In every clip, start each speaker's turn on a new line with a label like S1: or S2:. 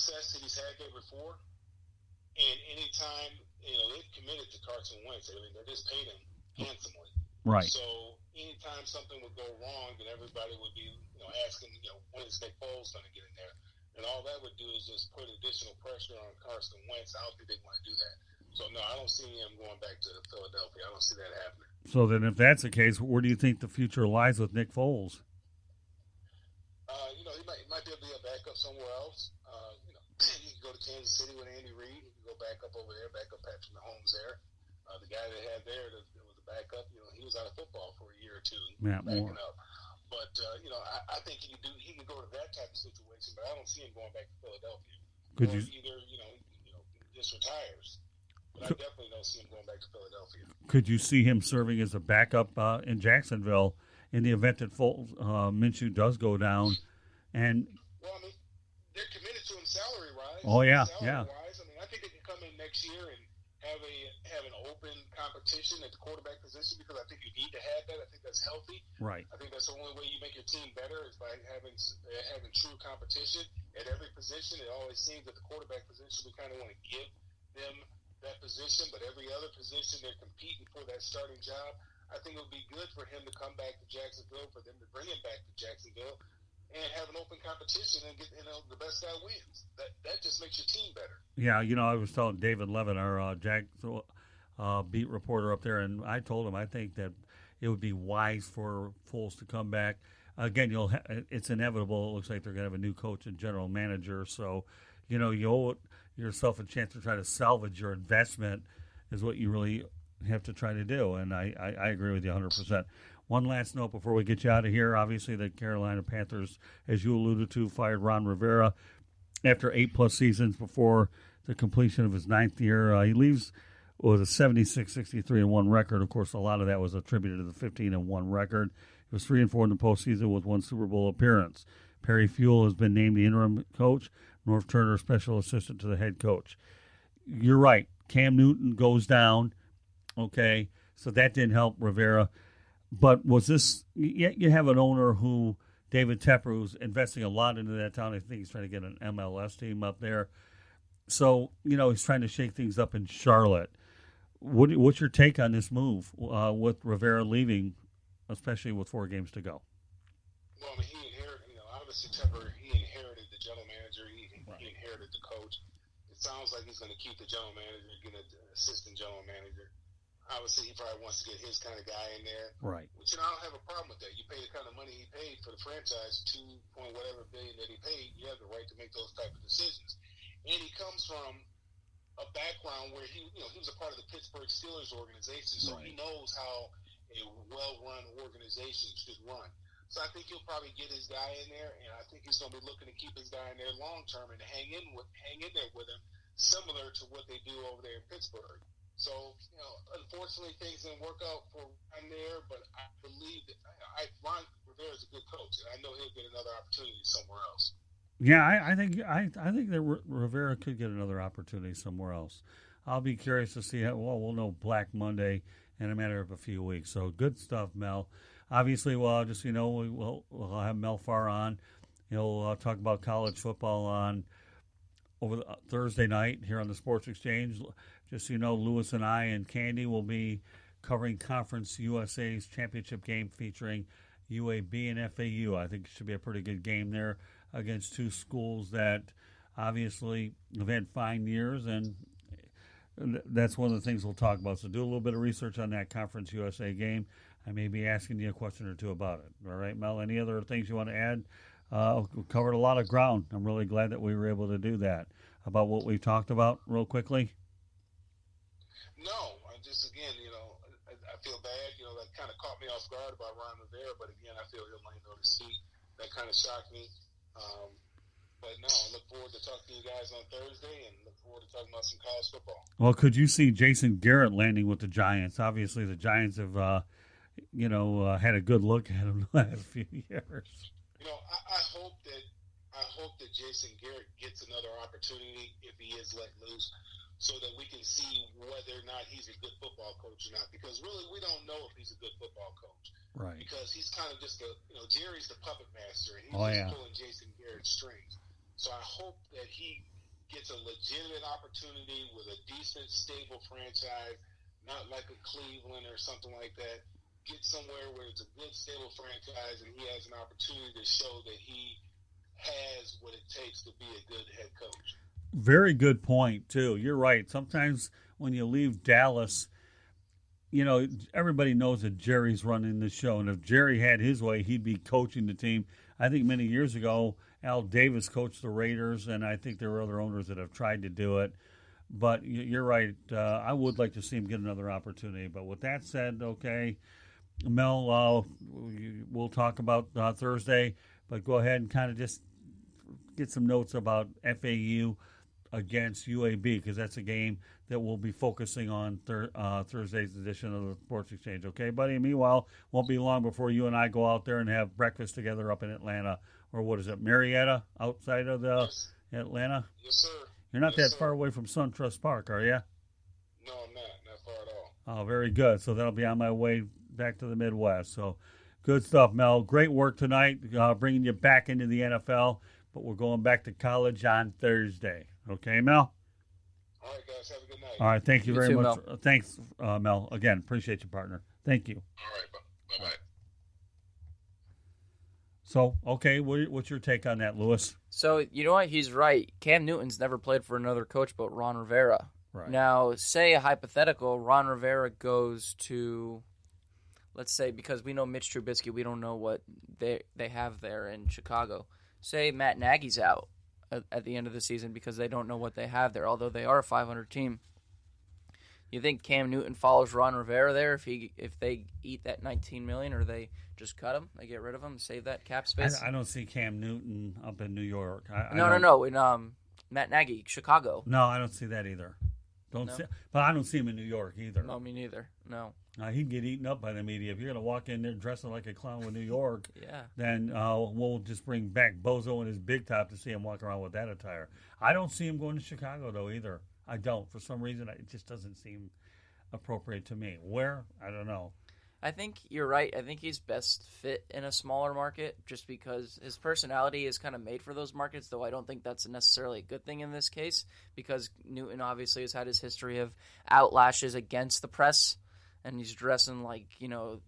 S1: success that he's had there before. And anytime, they've committed to Carson Wentz. I mean, they just paid him handsomely.
S2: Right.
S1: So anytime something would go wrong, then everybody would be, asking, when is Nick Foles going to get in there? And all that would do is just put additional pressure on Carson Wentz. I don't think they want to do that. So, no, I don't see him going back to Philadelphia. I don't see that happening.
S2: So then if that's the case, where do you think the future lies with Nick Foles?
S1: He might be able to be a backup somewhere else. He can go to Kansas City with Andy Reid. He can go back up over there, back up Patrick Mahomes there. The guy they had there that was a backup, he was out of football for a year or two, backing up. But I think he can go to that type of situation, but I don't see him going back to Philadelphia. Just retires. But I definitely don't see him going back to Philadelphia.
S2: Could you see him serving as a backup in Jacksonville in the event that Minshew does go down?
S1: Well, I mean, they're committed to him salary-wise.
S2: Oh yeah,
S1: Salary-wise, I mean, I think they can come in next year and have an open competition at the quarterback position, because I think you need to have that. I think that's healthy.
S2: Right.
S1: I think that's the only way you make your team better is by having true competition at every position. It always seems that the quarterback position, we kind of want to give them that position, but every other position they're competing for that starting job. I think it would be good for him to come back to Jacksonville, for them to bring him back to Jacksonville, and have an open competition and get the best guy wins. That just makes your team better. Yeah,
S2: I was telling David Levin, our beat reporter up there, and I told him I think that it would be wise for Foles to come back. Again, it's inevitable. It looks like they're going to have a new coach and general manager, so you owe yourself a chance to try to salvage your investment is what you really have to try to do, and I agree with you 100%. One last note before we get you out of here. Obviously, the Carolina Panthers, as you alluded to, fired Ron Rivera after 8+ seasons before the completion of his 9th year. He leaves with a 76-63-1 record. Of course, a lot of that was attributed to the 15-1 record. He was 3-4 in the postseason with 1 Super Bowl appearance. Perry Fewell has been named the interim coach. North Turner, special assistant to the head coach. You're right. Cam Newton goes down. Okay, so that didn't help Rivera. But was this, you have an owner who, David Tepper, who's investing a lot into that town. I think he's trying to get an MLS team up there. So, he's trying to shake things up in Charlotte. What's your take on this move with Rivera leaving, especially with 4 games to go?
S1: Well, I mean, he inherited, obviously Tepper, he inherited the general manager. He inherited the coach. It sounds like he's going to keep the general manager, get an assistant general manager. Obviously, he probably wants to get his kind of guy in there.
S2: Right.
S1: Which, I don't have a problem with that. You pay the kind of money he paid for the franchise, $2.whatever billion that he paid, you have the right to make those type of decisions. And he comes from a background where he was a part of the Pittsburgh Steelers organization, so he knows how a well-run organization should run. So I think he'll probably get his guy in there, and I think he's going to be looking to keep his guy in there long-term and hang in there with him, similar to what they do over there in Pittsburgh. So, unfortunately, things didn't work out for Ron there, but I believe that Ron Rivera is a good coach, and I know he'll get another opportunity somewhere else.
S2: Yeah, I think that Rivera could get another opportunity somewhere else. I'll be curious to see we'll know Black Monday in a matter of a few weeks. So good stuff, Mel. Obviously, we'll have Mel Farr on. He'll talk about college football on over Thursday night here on the Sports Exchange. Just so you know, Lewis and I and Candy will be covering Conference USA's championship game featuring UAB and FAU. I think it should be a pretty good game there against 2 schools that obviously have had fine years, and that's one of the things we'll talk about. So do a little bit of research on that Conference USA game. I may be asking you a question or two about it. All right, Mel, any other things you want to add? We covered a lot of ground. I'm really glad that we were able to do that. About what we've talked about real quickly?
S1: No, I feel bad. That kind of caught me off guard about Ron Rivera, but again, I feel he'll land on his feet. That kind of shocked me. But no, I look forward to talking to you guys on Thursday and look forward to talking about some college football. Well,
S2: could you see Jason Garrett landing with the Giants? Obviously, the Giants have, had a good look at him the last few years.
S1: I hope that Jason Garrett gets another opportunity if he is let loose, so that we can see whether or not he's a good football coach or not. Because really, we don't know if he's a good football coach.
S2: Right. Because
S1: he's kind of just Jerry's the puppet master, and he's pulling Jason Garrett's strings. So I hope that he gets a legitimate opportunity with a decent, stable franchise, not like a Cleveland or something like that. Get somewhere where it's a good, stable franchise, and he has an opportunity to show that he has what it takes to be a good head coach.
S2: Very good point, too. You're right. Sometimes when you leave Dallas, everybody knows that Jerry's running the show, and if Jerry had his way, he'd be coaching the team. I think many years ago, Al Davis coached the Raiders, and I think there were other owners that have tried to do it. But you're right. I would like to see him get another opportunity. But with that said, okay, Mel, we'll talk about Thursday, but go ahead and kind of just get some notes about FAU against UAB, because that's a game that we'll be focusing on Thursday's edition of the Sports Exchange. Okay, buddy? And meanwhile, won't be long before you and I go out there and have breakfast together up in Atlanta, or what is it, Marietta, outside of Atlanta?
S1: Yes, sir.
S2: You're not that far away from SunTrust Park, are you?
S1: No, I'm not far at all.
S2: Oh, very good. So that'll be on my way back to the Midwest. So good stuff, Mel. Great work tonight, bringing you back into the NFL, but we're going back to college on Thursday. Okay, Mel?
S1: All right, guys. Have a good night.
S2: All right. Thank you very much.
S3: Mel.
S2: Thanks, Mel. Again, appreciate you, partner. Thank you.
S1: All right. Bye-bye.
S2: So, okay, what's your take on that, Lewis?
S3: So, you know what? He's right. Cam Newton's never played for another coach but Ron Rivera.
S2: Right.
S3: Now, say a hypothetical, Ron Rivera goes to, let's say, because we know Mitch Trubisky, we don't know what they have there in Chicago. Say Matt Nagy's out at the end of the season because they don't know what they have there, although they are a 500 team. You think Cam Newton follows Ron Rivera there if they eat that $19 million, or they just cut him, they get rid of him, save that cap space?
S2: I don't see Cam Newton up in New York.
S3: No. In Matt Nagy, Chicago.
S2: No, I don't see that either. But I don't see him in New York either.
S3: No, me neither. No.
S2: He'd get eaten up by the media. If you're going to walk in there dressing like a clown with New York,
S3: yeah,
S2: then we'll just bring back Bozo and his big top to see him walk around with that attire. I don't see him going to Chicago, though, either. I don't. For some reason, it just doesn't seem appropriate to me. Where? I don't know.
S3: I think you're right. I think he's best fit in a smaller market just because his personality is kind of made for those markets, though I don't think that's necessarily a good thing in this case because Newton obviously has had his history of outlashes against the press, and he's dressing like, I don't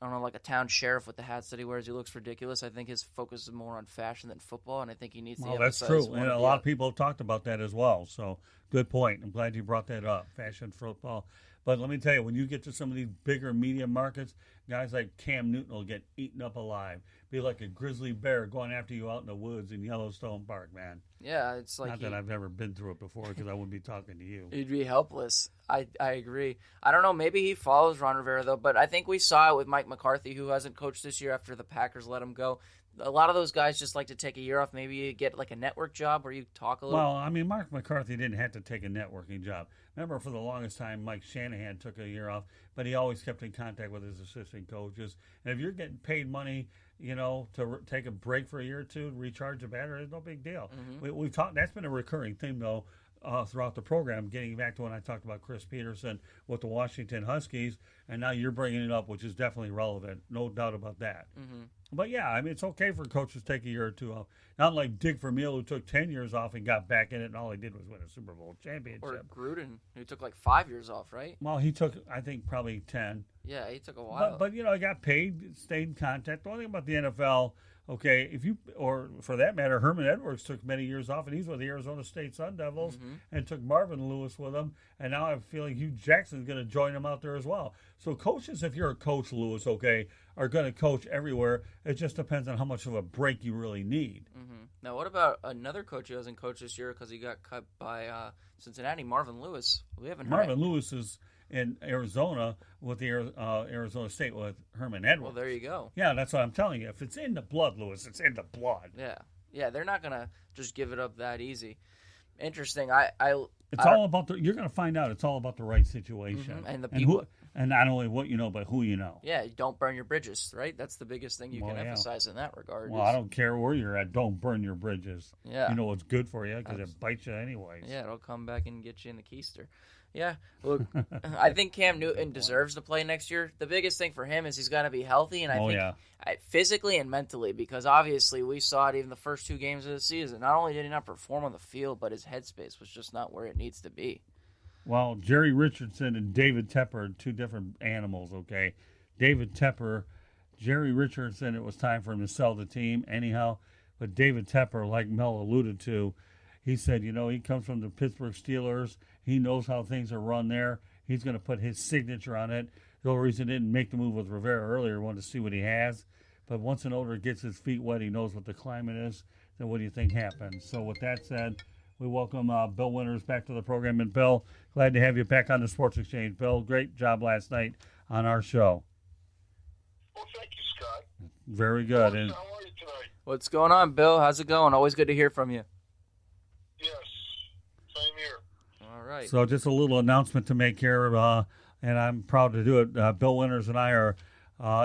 S3: know, like a town sheriff with the hats that he wears. He looks ridiculous. I think his focus is more on fashion than football, and I think he needs to
S2: that's true. And a lot of people have talked about that as well, so good point. I'm glad you brought that up, fashion, football. But let me tell you, when you get to some of these bigger media markets, guys like Cam Newton will get eaten up alive. Be like a grizzly bear going after you out in the woods in Yellowstone Park, man.
S3: Yeah, it's like...
S2: Not that I've ever been through it before because I wouldn't be talking to you.
S3: He'd be helpless. I agree. I don't know, maybe he follows Ron Rivera, though, but I think we saw it with Mike McCarthy, who hasn't coached this year after the Packers let him go. A lot of those guys just like to take a year off. Maybe you get like a network job where you talk a little.
S2: Well, I mean, Mark McCarthy didn't have to take a networking job. Remember, for the longest time, Mike Shanahan took a year off, but he always kept in contact with his assistant coaches. And if you're getting paid money, to take a break for a year or two, recharge a battery, it's no big deal.
S3: Mm-hmm.
S2: We've talked. That's been a recurring theme, though, throughout the program. Getting back to when I talked about Chris Peterson with the Washington Huskies, and now you're bringing it up, which is definitely relevant, no doubt about that.
S3: Mm-hmm.
S2: But yeah, I mean, it's okay for coaches to take a year or two off. Not like Dick Vermeil, who took 10 years off and got back in it, and all he did was win a Super Bowl championship.
S3: Or Gruden, who took like 5 years off, right?
S2: Well, he took, I think, probably 10.
S3: Yeah, he took a while.
S2: But he got paid, stayed in contact. The only thing about the NFL, okay, or for that matter, Herman Edwards took many years off, and he's with the Arizona State Sun Devils, and took Marvin Lewis with him, and now I have a feeling Hugh Jackson's going to join him out there as well. So coaches, if you're a coach, Lewis, okay, are going to coach everywhere. It just depends on how much of a break you really need.
S3: Mm-hmm. Now, what about another coach who hasn't coached this year because he got cut by Cincinnati, Marvin Lewis? We haven't heard.
S2: Marvin Lewis is in Arizona with the Arizona State with Herman Edwards.
S3: Well, there you go.
S2: Yeah, that's what I'm telling you. If it's in the blood, Lewis, it's in the blood.
S3: Yeah, they're not gonna just give it up that easy. Interesting.
S2: It's all about you're going to find out. It's all about the right situation
S3: and the people,
S2: and not only what you know, but who you know.
S3: Yeah, don't burn your bridges, right? That's the biggest thing you can emphasize in that regard.
S2: Well, I don't care where you're at. Don't burn your bridges.
S3: Yeah,
S2: you know what's good for you because it bites you anyways.
S3: Yeah, it'll come back and get you in the keister. Yeah, look, I think Cam Newton deserves to play next year. The biggest thing for him is he's got to be healthy, and I think physically and mentally, because obviously we saw it even the first 2 games of the season. Not only did he not perform on the field, but his headspace was just not where it needs to be.
S2: Well, Jerry Richardson and David Tepper are 2 different animals, okay? David Tepper, Jerry Richardson, it was time for him to sell the team anyhow, but David Tepper, like Mel alluded to, he said, he comes from the Pittsburgh Steelers. He knows how things are run there. He's going to put his signature on it. The only reason he didn't make the move with Rivera earlier, wanted to see what he has. But once an owner gets his feet wet, he knows what the climate is. Then what do you think happens? So with that said, we welcome Bill Winters back to the program. And Bill, glad to have you back on the Sports Exchange. Bill, great job last night on our show.
S1: Well, thank you, Scott.
S2: Very good.
S1: How are you tonight?
S3: What's going on, Bill? How's it going? Always good to hear from you.
S1: Yes, same here.
S3: All right.
S2: So just a little announcement to make here, and I'm proud to do it. Bill Winters and I are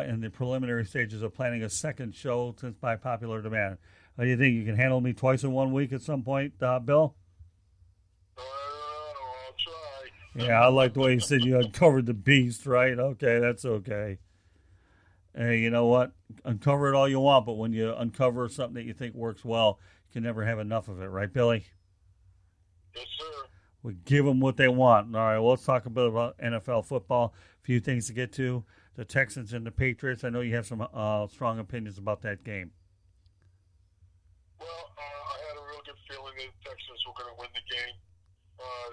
S2: in the preliminary stages of planning a second show since by popular demand. Do you think you can handle me twice in 1 week at some point, Bill?
S1: I'll try.
S2: Yeah, I like the way you said you uncovered the beast, right? Okay, that's okay. Hey, you know what? Uncover it all you want, but when you uncover something that you think works well, you can never have enough of it, right, Billy?
S1: Yes, sir.
S2: We give them what they want. All right, well, let's talk a bit about NFL football. A few things to get to. The Texans and the Patriots. I know you have some strong opinions about that game.
S1: Well, I had a real good feeling that the Texans were going to win the game.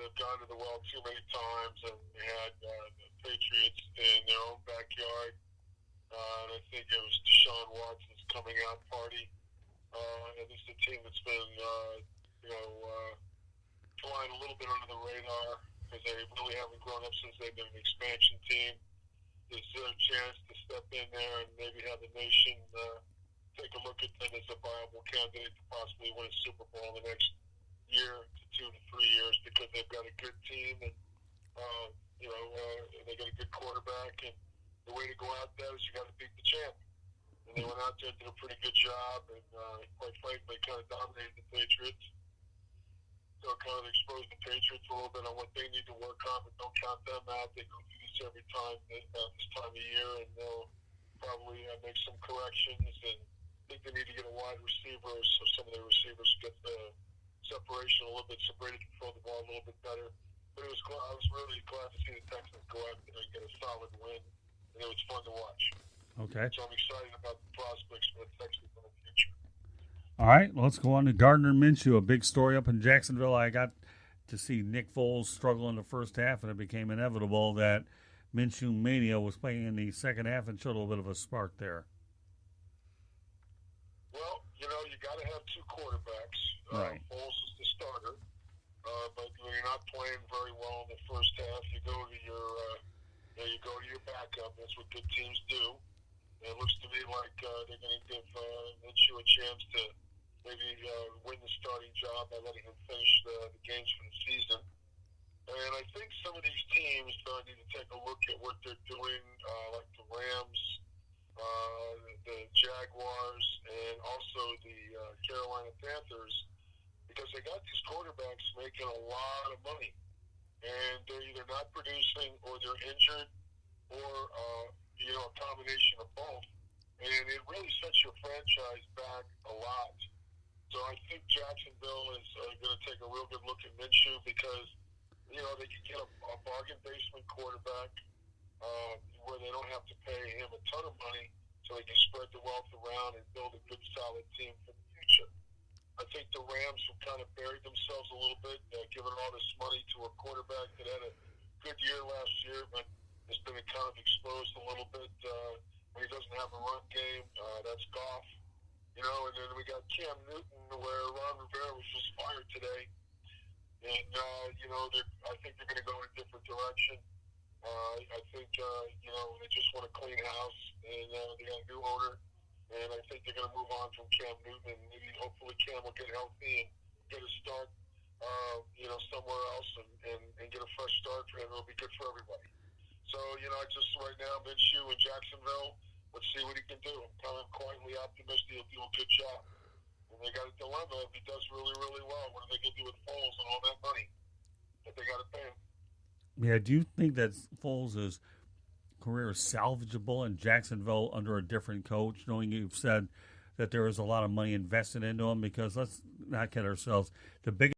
S1: They've gone to the well too many times, and they had the Patriots in their own backyard. And I think it was Deshaun Watson's coming out party. And this is a team that's been, flying a little bit under the radar because they really haven't grown up since they've been an expansion team. This is their chance to step in there and maybe have the nation take a look at them as a viable candidate to possibly win a Super Bowl in the next year to 2 to 3 years because they've got a good team and, they got a good quarterback. And the way to go out there is you got to beat the champ. And they went out there and did a pretty good job. And quite frankly, kind of dominated the Patriots. So it kind of exposed the Patriots a little bit on what they need to work on, but don't count them out. They go through this every time this time of year, and they'll probably make some corrections. And I think they need to get a wide receiver so some of their receivers get the separation a little bit so Brady can throw the ball a little bit better. But I was really glad to see the Texans go out there and get a solid win, and it was fun to watch.
S2: Okay.
S1: So I'm excited about the prospects for the Texans in the future.
S2: All right, let's go on to Gardner Minshew, a big story up in Jacksonville. I got to see Nick Foles struggle in the first half, and it became inevitable that Minshew Mania was playing in the second half and showed a little bit of a spark there.
S1: Well, you got to have 2 quarterbacks.
S2: Right.
S1: Foles is the starter, but when you're not playing very well in the first half, you go to your backup. That's what good teams do. And it looks to me like they're going to give Minshew a chance to maybe win the starting job by letting him finish the games for the season. And I think some of these teams need to take a look at what they're doing, like the Rams, the Jaguars, and also the Carolina Panthers, because they got these quarterbacks making a lot of money. And they're either not producing or they're injured or, a combination of both. And it really sets your franchise back a lot. So I think Jacksonville is going to take a real good look at Minshew because, they can get a bargain basement quarterback where they don't have to pay him a ton of money so they can spread the wealth around and build a good, solid team for the future. I think the Rams have kind of buried themselves a little bit, giving all this money to a quarterback that had a good year last year, but has been kind of exposed a little bit when he doesn't have a run game. That's Goff. And then we got Cam Newton, where Ron Rivera was just fired today. And, I think they're going to go in a different direction. I think, they just want a clean house, and they got a new owner. And I think they're going to move on from Cam Newton, and maybe hopefully Cam will get healthy and get a start, somewhere else and get a fresh start for him. It'll be good for everybody. So, just right now, Minshew in Jacksonville, let's see what he can do. I'm kind of quietly optimistic he'll do a good job. And they got a dilemma. If he does really, really well, what are they going to do with Foles and all that money that they got to pay him?
S2: Yeah, do you think that Foles' career is salvageable in Jacksonville under a different coach, knowing you've said that there was a lot of money invested into him? Because let's not kid ourselves, the biggest